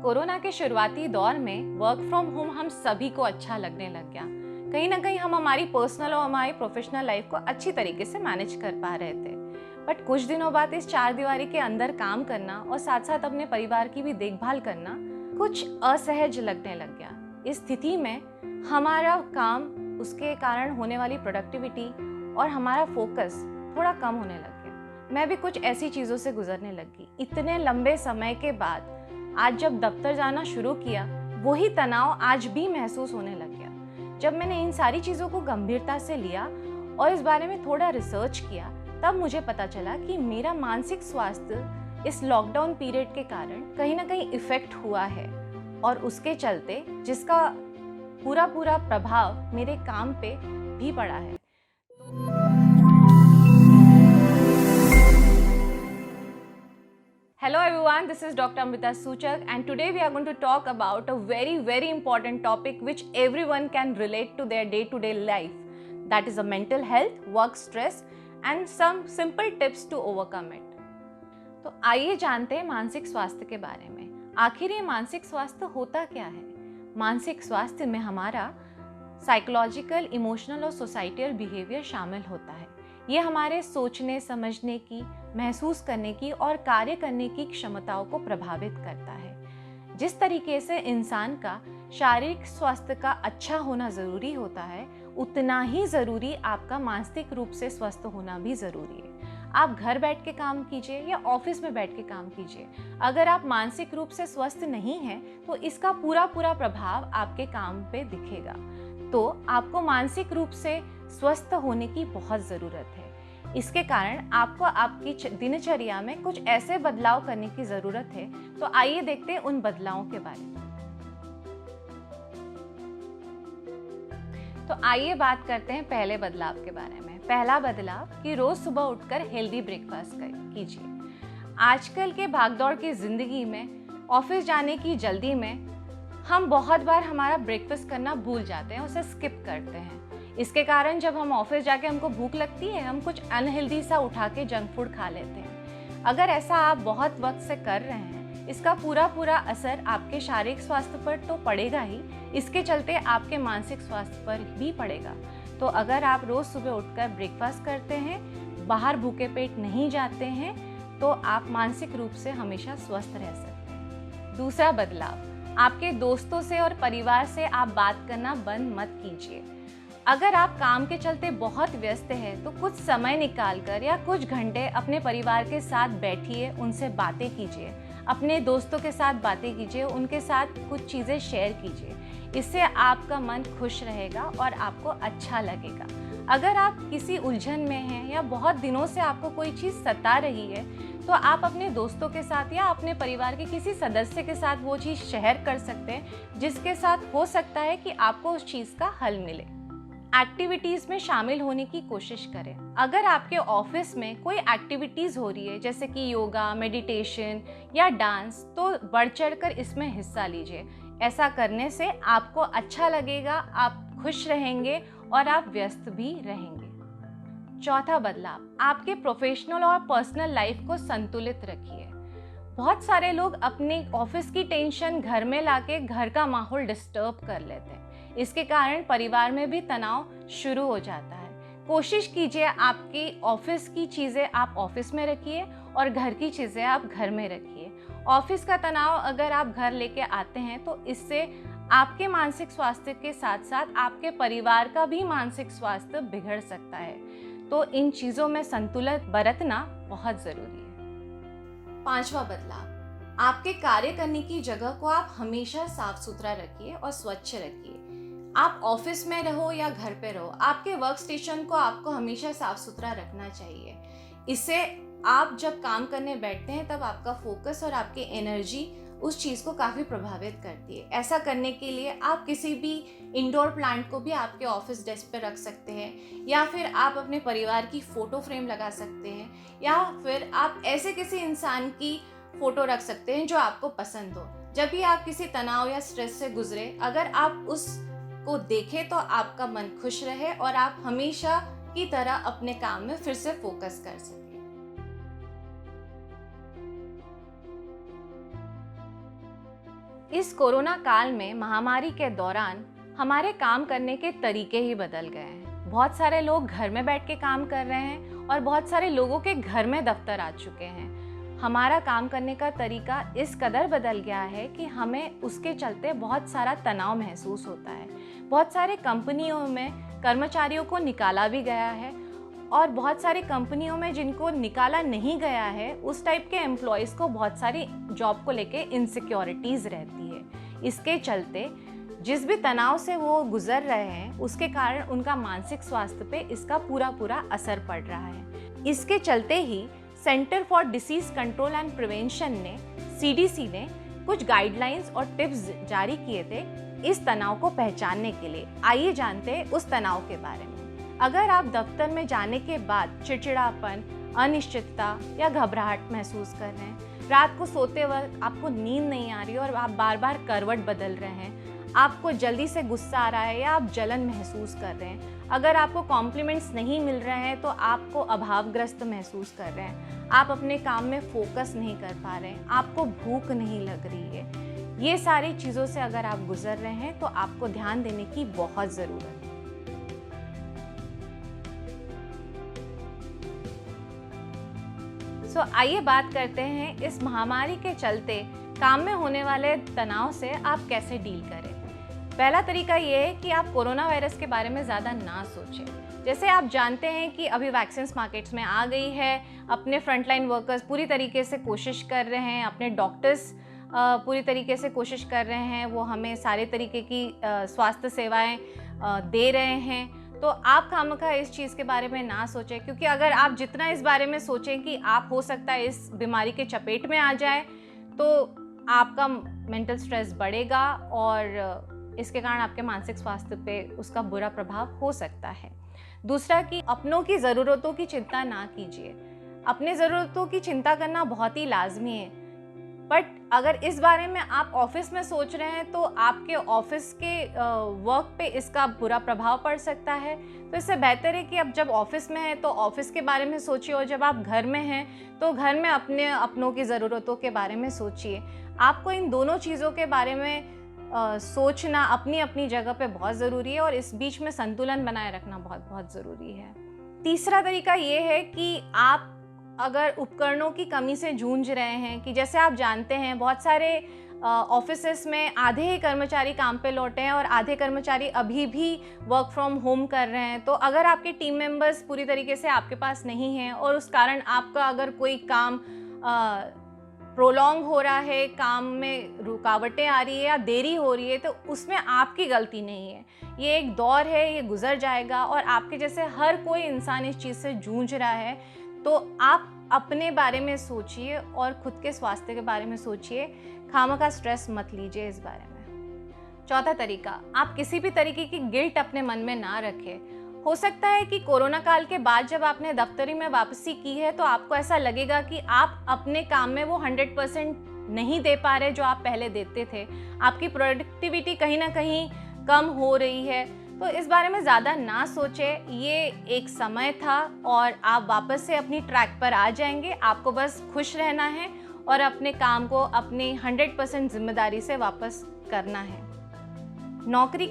Corona के शुरुआती दौर में वर्क फ्रॉम होम हम सभी को अच्छा लगने लग गया। कहीं ना कहीं हम हमारी पर्सनल और हमारी प्रोफेशनल लाइफ को अच्छी तरीके से मैनेज कर पा रहे थे। बट कुछ दिनों बाद इस चार दीवारी के अंदर काम करना और साथ साथ अपने परिवार की भी देखभाल करना कुछ असहज लगने लग गया। इस स्थिति में हमारा काम, उसके कारण होने वाली प्रोडक्टिविटी और हमारा फोकस थोड़ा कम होने लग गया। मैं भी कुछ ऐसी चीज़ों से गुजरने लगी। इतने लंबे समय के बाद आज जब दफ्तर जाना शुरू किया, वही तनाव आज भी महसूस होने लग गया। जब मैंने इन सारी चीज़ों को गंभीरता से लिया और इस बारे में थोड़ा रिसर्च किया, तब मुझे पता चला कि मेरा मानसिक स्वास्थ्य इस लॉकडाउन पीरियड के कारण कहीं ना कहीं इफ़ेक्ट हुआ है और उसके चलते जिसका पूरा प्रभाव मेरे काम पे भी पड़ा है। Hello everyone, this is Dr. Amrita Suchak and today we are going to talk about a very important topic which everyone can relate to their day-to-day life. That is a mental health, work stress and some simple tips to overcome it. तो आइए जानते हैं मानसिक स्वास्थ्य के बारे में। आखिर ये मानसिक स्वास्थ्य होता क्या है? मानसिक स्वास्थ्य में हमारा साइकोलॉजिकल, इमोशनल और सोसाइटल बिहेवियर शामिल होता है। ये हमारे सोचने, समझने की, महसूस करने की और कार्य करने की क्षमताओं को प्रभावित करता है। जिस तरीके से इंसान का शारीरिक स्वास्थ्य का अच्छा होना ज़रूरी होता है, उतना ही ज़रूरी आपका मानसिक रूप से स्वस्थ होना भी ज़रूरी है। आप घर बैठ के काम कीजिए या ऑफिस में बैठ के काम कीजिए, अगर आप मानसिक रूप से स्वस्थ नहीं हैं तो इसका पूरा प्रभाव आपके काम पे दिखेगा। तो आपको मानसिक रूप से स्वस्थ होने की बहुत ज़रूरत है। इसके कारण आपको आपकी दिनचर्या में कुछ ऐसे बदलाव करने की ज़रूरत है। तो आइए देखते हैं उन बदलावों के बारे में। तो आइए बात करते हैं पहले बदलाव के बारे में। पहला बदलाव कि रोज सुबह उठकर हेल्दी ब्रेकफास्ट कीजिए। आजकल के भागदौड़ की ज़िंदगी में, ऑफिस जाने की जल्दी में हम बहुत बार हमारा ब्रेकफास्ट करना भूल जाते हैं, उसे स्किप करते हैं। इसके कारण जब हम ऑफिस जाके हमको भूख लगती है, हम कुछ अनहेल्दी सा उठा के जंक फूड खा लेते हैं। अगर ऐसा आप बहुत वक्त से कर रहे हैं, इसका पूरा असर आपके शारीरिक स्वास्थ्य पर तो पड़ेगा ही, इसके चलते आपके मानसिक स्वास्थ्य पर भी पड़ेगा। तो अगर आप रोज़ सुबह उठकर ब्रेकफास्ट करते हैं, बाहर भूखे पेट नहीं जाते हैं, तो आप मानसिक रूप से हमेशा स्वस्थ रह सकते हैं। दूसरा बदलाव, आपके दोस्तों से और परिवार से आप बात करना बंद मत कीजिए। अगर आप काम के चलते बहुत व्यस्त हैं तो कुछ समय निकालकर या कुछ घंटे अपने परिवार के साथ बैठिए, उनसे बातें कीजिए, अपने दोस्तों के साथ बातें कीजिए, उनके साथ कुछ चीज़ें शेयर कीजिए। इससे आपका मन खुश रहेगा और आपको अच्छा लगेगा। अगर आप किसी उलझन में हैं या बहुत दिनों से आपको कोई चीज़ सता रही है, तो आप अपने दोस्तों के साथ या अपने परिवार के किसी सदस्य के साथ वो चीज़ शेयर कर सकते हैं, जिसके साथ हो सकता है कि आपको उस चीज़ का हल मिले। एक्टिविटीज़ में शामिल होने की कोशिश करें। अगर आपके ऑफिस में कोई एक्टिविटीज़ हो रही है, जैसे कि योगा, मेडिटेशन या डांस, तो बढ़ चढ़कर इसमें हिस्सा लीजिए। ऐसा करने से आपको अच्छा लगेगा, आप खुश रहेंगे और आप व्यस्त भी रहेंगे। चौथा बदलाव, आपके प्रोफेशनल और पर्सनल लाइफ को संतुलित रखिए। बहुत सारे लोग अपने ऑफिस की टेंशन घर में लाके घर का माहौल डिस्टर्ब कर लेते हैं। इसके कारण परिवार में भी तनाव शुरू हो जाता है। कोशिश कीजिए आपकी ऑफिस की चीज़ें आप ऑफिस में रखिए और घर की चीज़ें आप घर में रखिए। ऑफिस का तनाव अगर आप घर लेके आते हैं तो इससे आपके मानसिक स्वास्थ्य के साथ साथ आपके परिवार का भी मानसिक स्वास्थ्य बिगड़ सकता है। तो इन चीज़ों में संतुलन बरतना बहुत ज़रूरी है। पांचवा बदलाव, आपके कार्य करने की जगह को आप हमेशा साफ सुथरा रखिए और स्वच्छ रखिए। आप ऑफिस में रहो या घर पे रहो, आपके वर्क स्टेशन को आपको हमेशा साफ सुथरा रखना चाहिए। इससे आप जब काम करने बैठते हैं तब आपका फोकस और आपकी एनर्जी उस चीज़ को काफ़ी प्रभावित करती है। ऐसा करने के लिए आप किसी भी इंडोर प्लांट को भी आपके ऑफिस डेस्क पे रख सकते हैं, या फिर आप अपने परिवार की फ़ोटो फ्रेम लगा सकते हैं, या फिर आप ऐसे किसी इंसान की फ़ोटो रख सकते हैं जो आपको पसंद हो। जब भी आप किसी तनाव या स्ट्रेस से गुजरे, अगर आप उस को देखें तो आपका मन खुश रहे और आप हमेशा की तरह अपने काम में फिर से फोकस कर सकें। इस कोरोना काल में महामारी के दौरान हमारे काम करने के तरीके ही बदल गए हैं। बहुत सारे लोग घर में बैठ के काम कर रहे हैं और बहुत सारे लोगों के घर में दफ्तर आ चुके हैं। हमारा काम करने का तरीका इस कदर बदल गया है कि हमें उसके चलते बहुत सारा तनाव महसूस होता है। बहुत सारे कंपनियों में कर्मचारियों को निकाला भी गया है और बहुत सारी कंपनियों में जिनको निकाला नहीं गया है उस टाइप के एम्प्लॉयज़ को बहुत सारी जॉब को लेके इनसिक्योरिटीज़ रहती है। इसके चलते जिस भी तनाव से वो गुजर रहे हैं उसके कारण उनका मानसिक स्वास्थ्य पे इसका पूरा असर पड़ रहा है। इसके चलते ही centre for disease control and prevention ने CDC ने कुछ गाइडलाइंस और टिप्स जारी किए थे इस तनाव को पहचानने के लिए। आइए जानते हैं उस तनाव के बारे में। अगर आप दफ्तर में जाने के बाद चिड़चिड़ापन, अनिश्चितता या घबराहट महसूस कर रहे हैं, रात को सोते वक्त आपको नींद नहीं आ रही और आप बार बार करवट बदल रहे हैं, आपको जल्दी से गुस्सा आ रहा है या आप जलन महसूस कर रहे हैं, अगर आपको कॉम्प्लीमेंट्स नहीं मिल रहे हैं तो आपको अभावग्रस्त महसूस कर रहे हैं, आप अपने काम में फोकस नहीं कर पा रहे हैं, आपको भूख नहीं लग रही है, ये सारी चीज़ों से अगर आप गुजर रहे हैं तो आपको ध्यान देने की बहुत ज़रूरत है। आइए बात करते हैं इस महामारी के चलते काम में होने वाले तनाव से आप कैसे डील करें। पहला तरीका ये है कि आप कोरोना वायरस के बारे में ज़्यादा ना सोचें। जैसे आप जानते हैं कि अभी वैक्सीन मार्केट्स में आ गई है, अपने फ्रंटलाइन वर्कर्स पूरी तरीके से कोशिश कर रहे हैं, अपने डॉक्टर्स पूरी तरीके से कोशिश कर रहे हैं, वो हमें सारे तरीके की स्वास्थ्य सेवाएं दे रहे हैं। तो आप खामखा इस चीज़ के बारे में ना सोचें, क्योंकि अगर आप जितना इस बारे में सोचें कि आप हो सकता है इस बीमारी के चपेट में आ जाए तो आपका मेंटल स्ट्रेस बढ़ेगा और इसके कारण आपके मानसिक स्वास्थ्य पे उसका बुरा प्रभाव हो सकता है। दूसरा कि अपनों की ज़रूरतों की चिंता ना कीजिए। अपने ज़रूरतों की चिंता करना बहुत ही लाजमी है, बट अगर इस बारे में आप ऑफिस में सोच रहे हैं तो आपके ऑफिस के वर्क पे इसका बुरा प्रभाव पड़ सकता है। तो इससे बेहतर है कि अब जब ऑफिस में हैं तो ऑफिस के बारे में सोचिए और जब आप घर में हैं तो घर में अपनों की ज़रूरतों के बारे में सोचिए। आपको इन दोनों चीज़ों के बारे में सोचना अपनी अपनी जगह पे बहुत ज़रूरी है और इस बीच में संतुलन बनाए रखना बहुत ज़रूरी है। तीसरा तरीका ये है कि आप अगर उपकरणों की कमी से जूझ रहे हैं, कि जैसे आप जानते हैं बहुत सारे ऑफिसेस में आधे ही कर्मचारी काम पे लौटे हैं और आधे कर्मचारी अभी भी वर्क फ्रॉम होम कर रहे हैं। तो अगर आपके टीम मेंबर्स पूरी तरीके से आपके पास नहीं हैं और उस कारण आपका अगर कोई काम प्रोलॉन्ग हो रहा है, काम में रुकावटें आ रही है या देरी हो रही है, तो उसमें आपकी गलती नहीं है। ये एक दौर है, ये गुजर जाएगा और आपके जैसे हर कोई इंसान इस चीज़ से जूझ रहा है। तो आप अपने बारे में सोचिए और खुद के स्वास्थ्य के बारे में सोचिए, खामखा स्ट्रेस मत लीजिए इस बारे में। चौथा तरीका, आप किसी भी तरीके की गिल्ट अपने मन में ना रखें। हो सकता है कि कोरोना काल के बाद जब आपने दफ्तरी में वापसी की है तो आपको ऐसा लगेगा कि आप अपने काम में वो 100% नहीं दे पा रहे जो आप पहले देते थे। आपकी प्रोडक्टिविटी कहीं ना कहीं कम हो रही है। तो इस बारे में ज़्यादा ना सोचें, ये एक समय था और आप वापस से अपनी ट्रैक पर आ जाएंगे। आपको बस खुश रहना है और अपने काम को अपनी 100% जिम्मेदारी से वापस करना है। नौकरी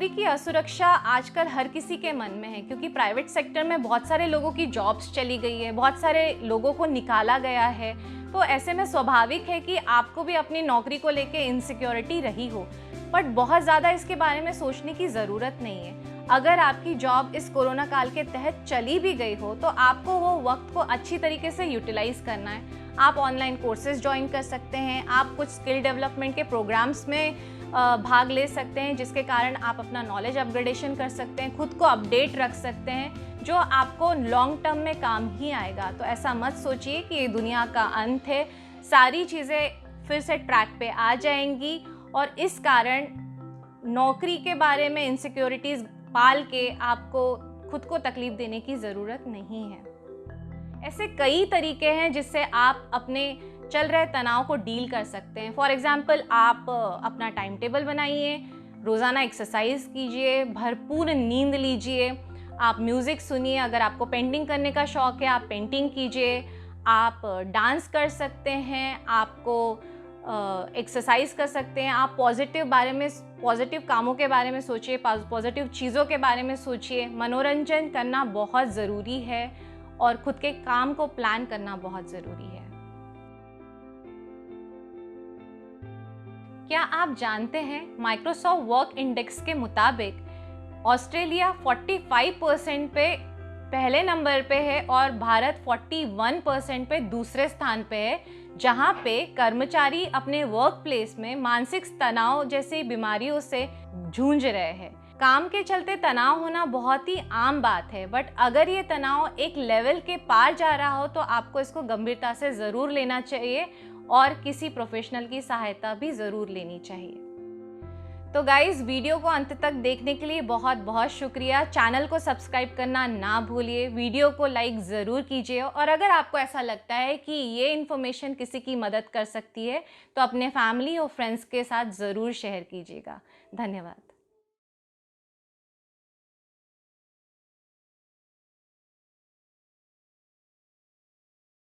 की असुरक्षा आजकल हर किसी के मन में है, क्योंकि प्राइवेट सेक्टर में बहुत सारे लोगों की जॉब्स चली गई है, बहुत सारे लोगों को निकाला गया है। तो ऐसे में स्वाभाविक है कि आपको भी अपनी नौकरी को लेके इनसिक्योरिटी रही हो, बट बहुत ज़्यादा इसके बारे में सोचने की ज़रूरत नहीं है। अगर आपकी जॉब इस कोरोना काल के तहत चली भी गई हो तो आपको वो वक्त को अच्छी तरीके से यूटिलाइज़ करना है। आप ऑनलाइन कोर्सेज ज्वाइन कर सकते हैं, आप कुछ स्किल डेवलपमेंट के प्रोग्राम्स में भाग ले सकते हैं, जिसके कारण आप अपना नॉलेज अपग्रेडेशन कर सकते हैं, खुद को अपडेट रख सकते हैं, जो आपको लॉन्ग टर्म में काम ही आएगा। तो ऐसा मत सोचिए कि ये दुनिया का अंत है, सारी चीज़ें फिर से ट्रैक पे आ जाएंगी और इस कारण नौकरी के बारे में इनसिक्योरिटीज़ पाल के आपको खुद को तकलीफ देने की ज़रूरत नहीं है। ऐसे कई तरीके हैं जिससे आप अपने चल रहे तनाव को डील कर सकते हैं। फॉर एग्ज़ाम्पल, आप अपना टाइम टेबल बनाइए, रोज़ाना एक्सरसाइज कीजिए, भरपूर नींद लीजिए, आप म्यूज़िक सुनिए, अगर आपको पेंटिंग करने का शौक़ है आप पेंटिंग कीजिए, आप डांस कर सकते हैं, आपको एक्सरसाइज कर सकते हैं। आप पॉजिटिव कामों के बारे में सोचिए, पॉजिटिव चीज़ों के बारे में सोचिए। मनोरंजन करना बहुत ज़रूरी है और खुद के काम को प्लान करना बहुत ज़रूरी है। क्या आप जानते हैं माइक्रोसॉफ्ट वर्क इंडेक्स के मुताबिक ऑस्ट्रेलिया 45% पे पहले नंबर पे है और भारत 41% पे दूसरे स्थान पे है, जहां पे कर्मचारी अपने वर्क प्लेस में मानसिक तनाव जैसी बीमारियों से जूझ रहे हैं। काम के चलते तनाव होना बहुत ही आम बात है, बट अगर ये तनाव एक लेवल के पार जा रहा हो तो आपको इसको गंभीरता से ज़रूर लेना चाहिए और किसी प्रोफेशनल की सहायता भी ज़रूर लेनी चाहिए। तो गाइस, वीडियो को अंत तक देखने के लिए बहुत बहुत शुक्रिया। चैनल को सब्सक्राइब करना ना भूलिए, वीडियो को लाइक ज़रूर कीजिए और अगर आपको ऐसा लगता है कि ये इन्फॉर्मेशन किसी की मदद कर सकती है तो अपने फैमिली और फ्रेंड्स के साथ ज़रूर शेयर कीजिएगा। धन्यवाद।